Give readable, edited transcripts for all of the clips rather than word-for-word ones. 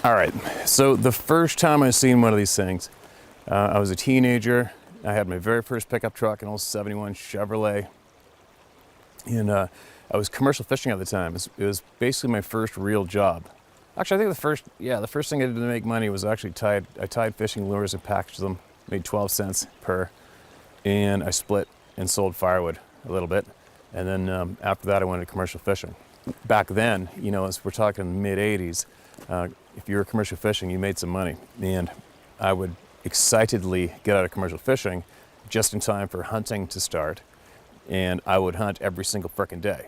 All right, so the first time I seen one of these things, I was a teenager. I had my very first pickup truck, an old 71 Chevrolet. And I was commercial fishing at the time. It was basically my first real job. Actually, I think the first thing I did to make money was actually I tied fishing lures and packaged them, made 12 cents per, and I split and sold firewood a little bit. And then after that, I went into commercial fishing. Back then, you know, as we're talking mid 80s, if you were commercial fishing, you made some money. And I would excitedly get out of commercial fishing just in time for hunting to start. And I would hunt every single frickin' day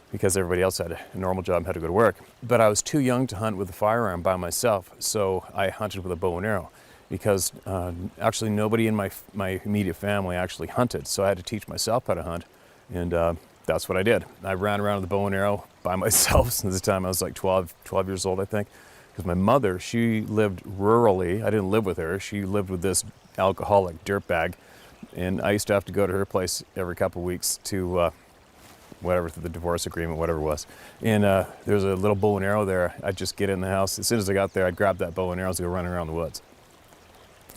because everybody else had a normal job and had to go to work. But I was too young to hunt with a firearm by myself, so I hunted with a bow and arrow because actually nobody in my immediate family actually hunted, so I had to teach myself how to hunt, and that's what I did. I ran around with a bow and arrow by myself since the time I was like 12 years old, I think, because my mother, she lived rurally. I didn't live with her. She lived with this alcoholic dirtbag, and I used to have to go to her place every couple of weeks to whatever, through the divorce agreement, whatever it was. And there's a little bow and arrow there. I'd just get in the house. As soon as I got there, I'd grab that bow and arrows and go running around the woods.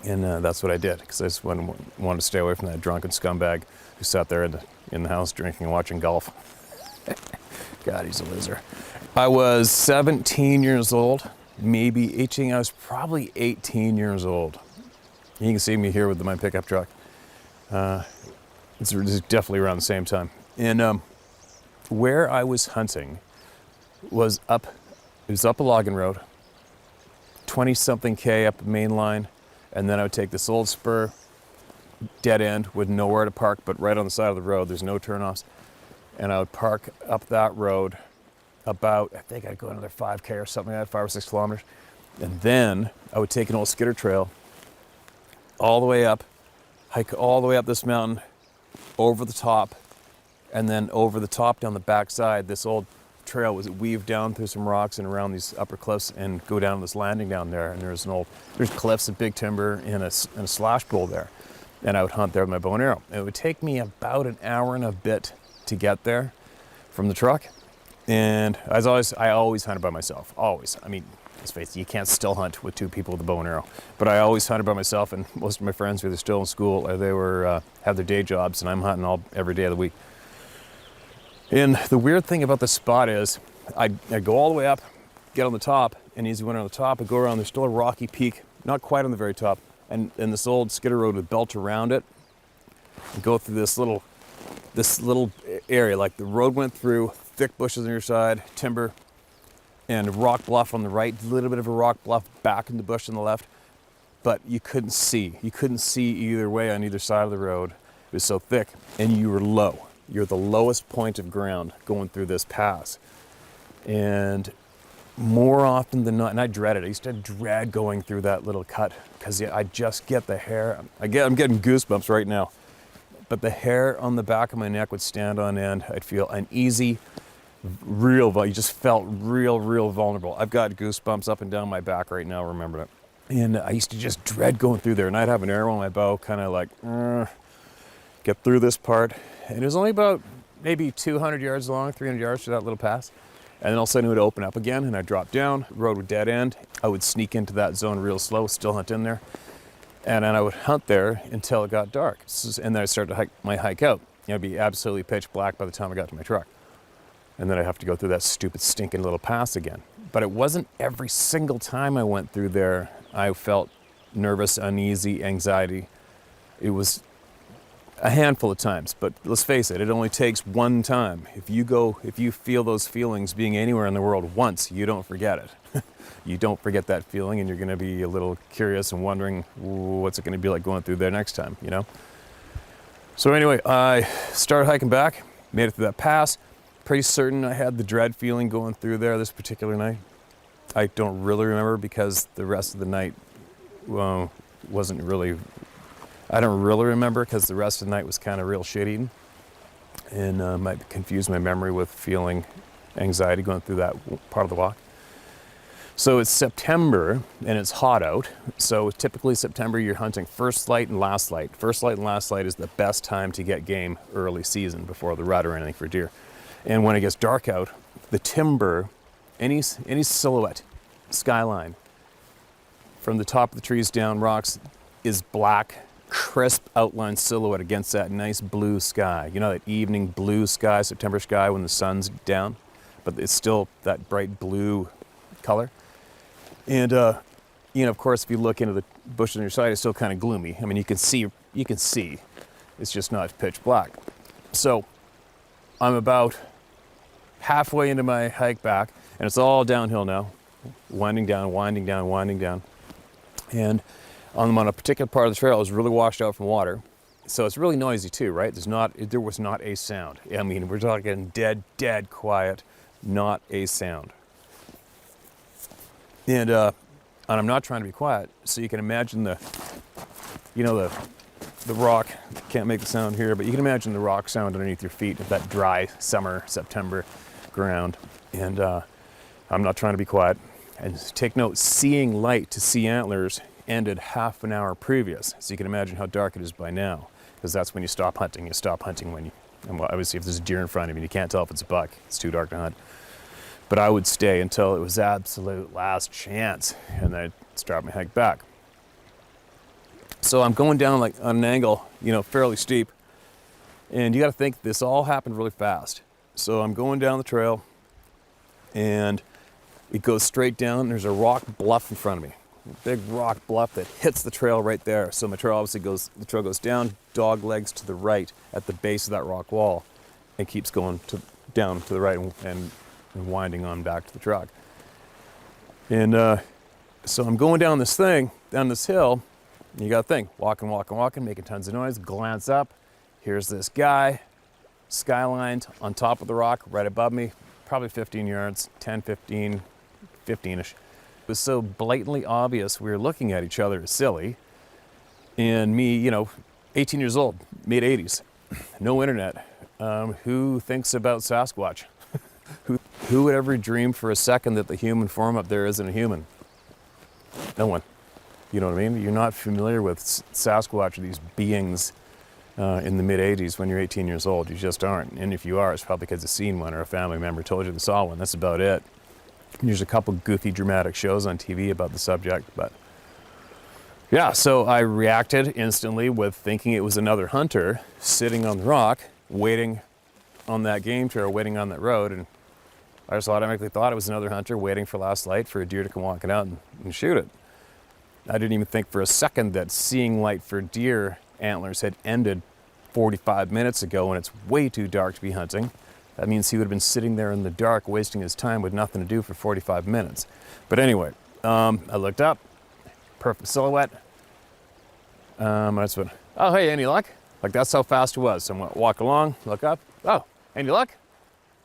And that's what I did, because I just wanted to stay away from that drunken scumbag who sat there in the house drinking and watching golf. God, he's a loser. I was 17 years old, maybe 18. I was probably 18 years old. You can see me here with my pickup truck. It's definitely around the same time. And where I was hunting was up a logging road, 20-something K up the main line, and then I would take this old spur, dead end with nowhere to park, but right on the side of the road, there's no turnoffs. And I would park up that road about, I think I'd go another 5K or something like that, 5 or 6 kilometers. And then I would take an old skidder trail all the way up, hike all the way up this mountain, over the top, and then over the top down the backside. This old trail was weaved down through some rocks and around these upper cliffs and go down this landing down there. And there's cliffs and big timber and a slash bowl there. And I would hunt there with my bow and arrow. It would take me about an hour and a bit to get there from the truck. And I always hunted by myself, always. I mean, let's face it, you can't still hunt with 2 people with a bow and arrow. But I always hunted by myself, and most of my friends were either still in school or they were have their day jobs, and I'm hunting every day of the week. And the weird thing about this spot is I'd go all the way up, get on the top, and as you went on the top, I'd go around, there's still a rocky peak, not quite on the very top, and this old skidder road would belt around it and go through this little area. Like the road went through, thick bushes on your side, timber, and a rock bluff on the right, a little bit of a rock bluff back in the bush on the left, but you couldn't see. You couldn't see either way on either side of the road. It was so thick, and you were low. You're the lowest point of ground going through this pass. And more often than not, and I dread it. I used to dread going through that little cut because I just get the hair. I'm getting goosebumps right now. But the hair on the back of my neck would stand on end. I'd feel uneasy, you just felt real vulnerable. I've got goosebumps up and down my back right now, remember it. And I used to just dread going through there. And I'd have an arrow on my bow, kind of like, get through this part. And it was only about maybe 200 yards long, 300 yards to that little pass. And then all of a sudden it would open up again and I'd drop down, the road would dead end. I would sneak into that zone real slow, still hunt in there. And then I would hunt there until it got dark. And then I'd start to hike out. It'd be absolutely pitch black by the time I got to my truck. And then I'd have to go through that stupid stinking little pass again. But it wasn't every single time I went through there I felt nervous, uneasy, anxiety. It was a handful of times, but let's face it, it only takes one time. If you feel those feelings being anywhere in the world once, you don't forget it. You don't forget that feeling, and you're gonna be a little curious and wondering what's it gonna be like going through there next time, you know? So anyway, I started hiking back, made it through that pass. Pretty certain I had the dread feeling going through there this particular night. I don't really remember because the rest of the night wasn't really, I don't really remember because the rest of the night was kind of real shitty, and might confuse my memory with feeling anxiety going through that part of the walk. So it's September and it's hot out. So typically September you're hunting first light and last light. First light and last light is the best time to get game early season before the rut or anything for deer. And when it gets dark out, the timber, any silhouette skyline. From the top of the trees down, rocks is black, crisp outline silhouette against that nice blue sky. You know that evening blue sky, September sky when the sun's down, but it's still that bright blue color. And you know, of course, if you look into the bushes on your side, it's still kind of gloomy. I mean, you can see. It's just not pitch black. So I'm about halfway into my hike back, and it's all downhill now, winding down, winding down, winding down. And on a particular part of the trail, it was really washed out from water. So it's really noisy too, right? There was not a sound. I mean, we're talking dead quiet, not a sound. And I'm not trying to be quiet, so you can imagine the rock, can't make the sound here, but you can imagine the rock sound underneath your feet of that dry summer, September ground. And I'm not trying to be quiet. And take note, seeing light to see antlers ended half an hour previous. So you can imagine how dark it is by now, because that's when you stop hunting. You stop hunting when and obviously if there's a deer in front of you, you can't tell if it's a buck. It's too dark to hunt. But I would stay until it was absolute last chance, and then I'd start my hike back. So I'm going down like on an angle, you know, fairly steep. And you got to think this all happened really fast. So I'm going down the trail, and it goes straight down. There's a rock bluff in front of me, a big rock bluff that hits the trail right there. So my trail obviously the trail goes down, dog legs to the right at the base of that rock wall, and keeps going down to the right and winding on back to the truck. And so I'm going down this hill. You got to think, walking, making tons of noise, glance up. Here's this guy, skylined on top of the rock right above me, probably 15 yards, 10, 15, 15-ish. It was so blatantly obvious we were looking at each other as silly. And me, you know, 18 years old, mid-80s, no internet. Who thinks about Sasquatch? Who would ever dream for a second that the human form up there isn't a human? No one. You know what I mean? You're not familiar with Sasquatch or these beings in the mid-80s when you're 18 years old. You just aren't. And if you are, it's probably because you've seen one or a family member told you they saw one. That's about it. And there's a couple goofy, dramatic shows on TV about the subject. But yeah, so I reacted instantly with thinking it was another hunter sitting on the rock, waiting on that game trail, waiting on that road. And I just automatically thought it was another hunter waiting for last light for a deer to come walking out and shoot it. I didn't even think for a second that seeing light for deer antlers had ended 45 minutes ago when it's way too dark to be hunting. That means he would have been sitting there in the dark wasting his time with nothing to do for 45 minutes. But anyway, I looked up, perfect silhouette. I just went, oh, hey, any luck? Like that's how fast it was. So I'm gonna walk along, look up, oh, any luck?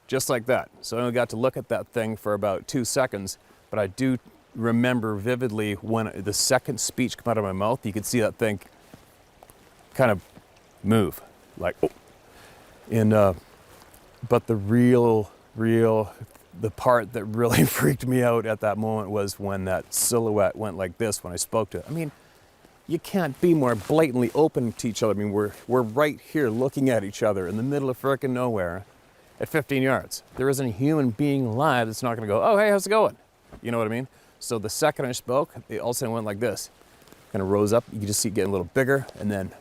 Just like that. So I only got to look at that thing for about 2 seconds, but I do remember vividly when the second speech came out of my mouth, you could see that thing kind of move, like, oh. And, but the part that really freaked me out at that moment was when that silhouette went like this when I spoke to it. I mean, you can't be more blatantly open to each other. I mean, we're right here looking at each other in the middle of frickin' nowhere at 15 yards. There isn't a human being alive that's not gonna go, oh, hey, how's it going? You know what I mean? So the second I spoke, it all of a sudden went like this. Kind of rose up. You could just see it getting a little bigger, and then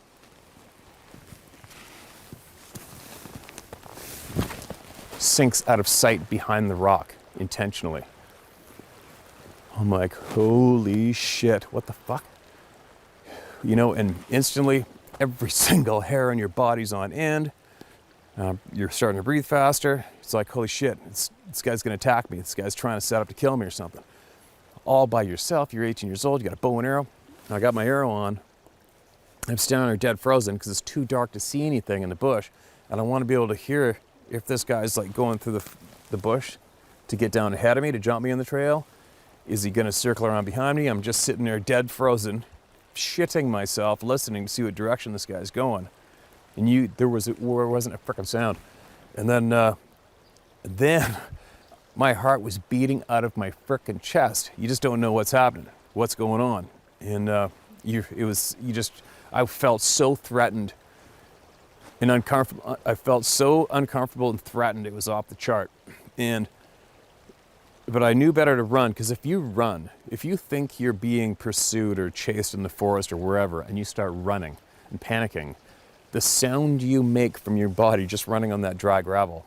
sinks out of sight behind the rock intentionally. I'm like, holy shit, what the fuck? You know, and instantly, every single hair on your body's on end. You're starting to breathe faster. It's like, holy shit, this guy's gonna attack me. This guy's trying to set up to kill me or something. All by yourself, you're 18 years old, you got a bow and arrow. I got my arrow on. I'm standing there dead frozen because it's too dark to see anything in the bush. And I want to be able to hear if this guy's like going through the bush to get down ahead of me, to jump me in the trail. Is he gonna circle around behind me? I'm just sitting there dead frozen, shitting myself, listening to see what direction this guy's going. And there wasn't a frickin' sound. And then my heart was beating out of my frickin' chest. You just don't know what's happening, what's going on. And I felt so threatened and uncomfortable. I felt so uncomfortable and threatened, it was off the chart. And But I knew better to run, because if you think you're being pursued or chased in the forest or wherever, and you start running and panicking, the sound you make from your body just running on that dry gravel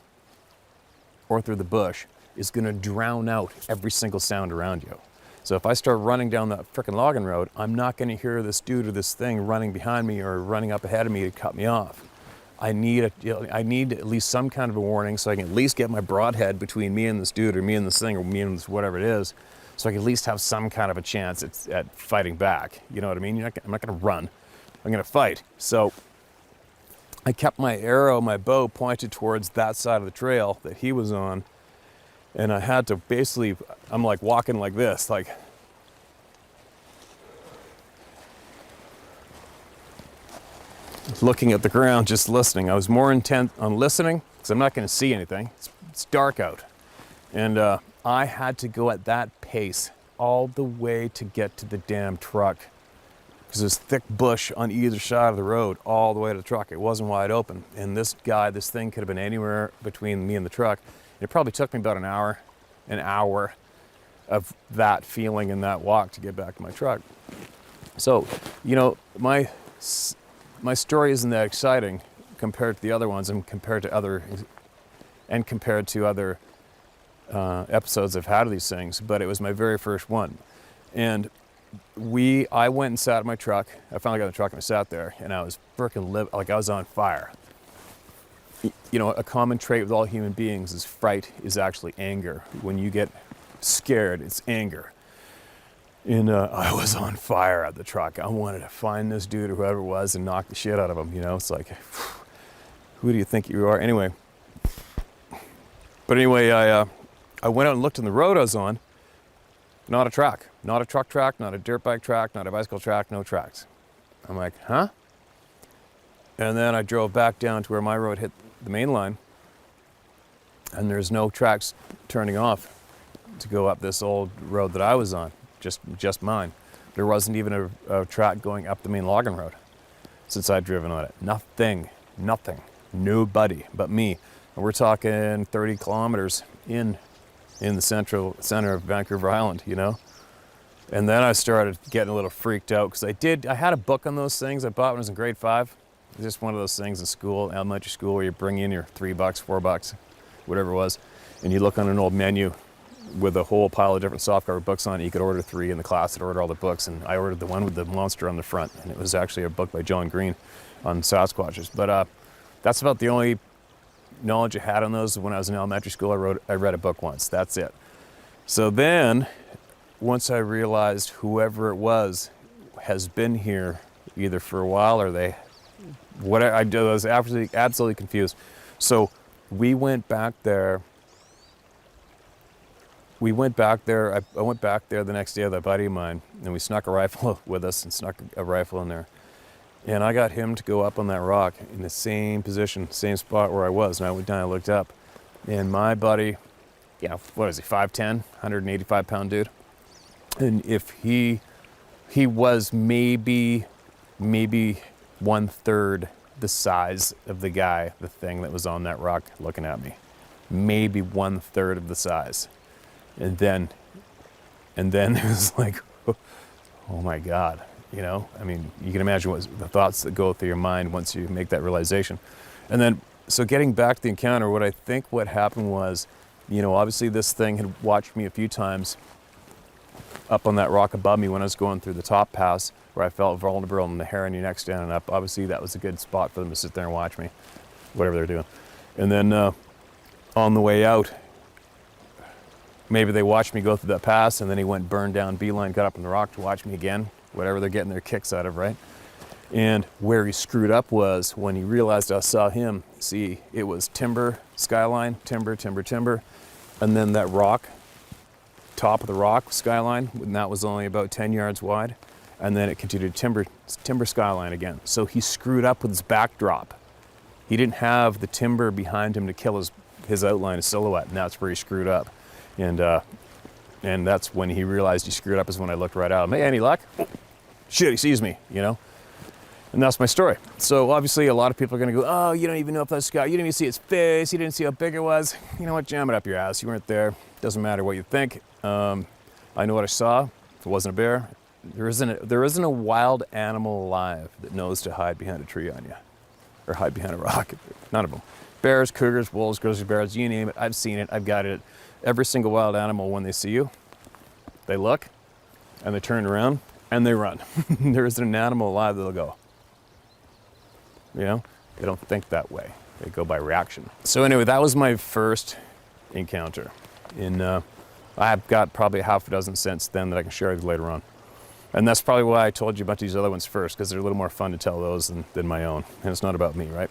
or through the bush is going to drown out every single sound around you. So if I start running down that frickin' logging road, I'm not going to hear this dude or this thing running behind me or running up ahead of me to cut me off. I need at least some kind of a warning, so I can at least get my broadhead between me and this dude, or me and this thing, or me and this whatever it is, so I can at least have some kind of a chance at fighting back. You know what I mean? I'm not going to run. I'm going to fight. So I kept my bow pointed towards that side of the trail that he was on, and I had to basically, I'm like walking like this, like, looking at the ground, just listening. I was more intent on listening, because I'm not going to see anything. It's dark out. And I had to go at that pace all the way to get to the damn truck, because there's thick bush on either side of the road all the way to the truck. It wasn't wide open. And this thing could have been anywhere between me and the truck. It probably took me about an hour of that feeling and that walk to get back to my truck. So, you know, my story isn't that exciting compared to the other ones, and compared to other episodes I've had of these things, but it was my very first one. And I went and sat in my truck. I finally got in the truck and I sat there, and I was freaking like I was on fire. You know, a common trait with all human beings is fright is actually anger. When you get scared, it's anger. And I was on fire at the truck. I wanted to find this dude or whoever it was and knock the shit out of him. You know, it's like, who do you think you are? Anyway. But anyway, I went out and looked in the road I was on. Not a track. Not a truck track, not a dirt bike track, not a bicycle track, no tracks. I'm like, huh? And then I drove back down to where my road hit the main line, and there's no tracks turning off to go up this old road that I was on, just mine. There wasn't even a track going up the main logging road since I'd driven on it. Nothing, nobody but me. And we're talking 30 kilometers in the center of Vancouver Island, you know? And then I started getting a little freaked out, because I had a book on those things I bought when I was in grade 5. It's just one of those things in school, elementary school, where you bring in your $3, $4, whatever it was, and you look on an old menu with a whole pile of different softcover books on it. You could order 3 in the class that ordered all the books, and I ordered the one with the monster on the front, and it was actually a book by John Green on Sasquatches. But that's about the only knowledge I had on those. When I was in elementary school, I read a book once. That's it. So then, once I realized whoever it was has been here either for a while or I was absolutely confused. So we went back there. I went back there the next day with a buddy of mine, and we snuck a rifle with us and snuck a rifle in there. And I got him to go up on that rock in the same position, same spot where I was. And I went down and looked up. And my buddy, what is he, 5'10", 185-pound dude. And if he was maybe 1/3 the size of the thing that was on that rock looking at me. Maybe 1/3 of the size. And then it was like, oh my God. You know, I mean, you can imagine what the thoughts that go through your mind once you make that realization. And then, so getting back to the encounter, what happened was, you know, obviously this thing had watched me a few times up on that rock above me when I was going through the top pass, where I felt vulnerable and the hair on your neck standing up. Obviously that was a good spot for them to sit there and watch me, whatever they're doing. And then on the way out, maybe they watched me go through that pass, and then he went burned down beeline, got up on the rock to watch me again. Whatever they're getting their kicks out of, right? And where he screwed up was when he realized I saw him. See, it was timber, skyline, timber, and then that rock, top of the rock, skyline, and that was only about 10 yards wide, and then it continued timber skyline again. So he screwed up with his backdrop. He didn't have the timber behind him to kill his outline, his silhouette, and that's where he screwed up. And that's when he realized he screwed up, is when I looked right at him. Hey, any luck? Oh, shit, he sees me, you know? And that's my story. So obviously a lot of people are gonna go, oh, you don't even know if that's Scott. You didn't even see its face. You didn't see how big it was. You know what, jam it up your ass. You weren't there. Doesn't matter what you think. I know what I saw. If it wasn't a bear, there isn't a wild animal alive that knows to hide behind a tree on you or hide behind a rock. None of them. Bears, cougars, wolves, grizzly bears, you name it. I've seen it. I've got it. Every single wild animal, when they see you, they look and they turn around and they run. There isn't an animal alive that'll go. You know, they don't think that way. They go by reaction. So anyway, that was my first encounter. I've got probably half a dozen since then that I can share with you later on. And that's probably why I told you about these other ones first, because they're a little more fun to tell those than my own. And it's not about me, right?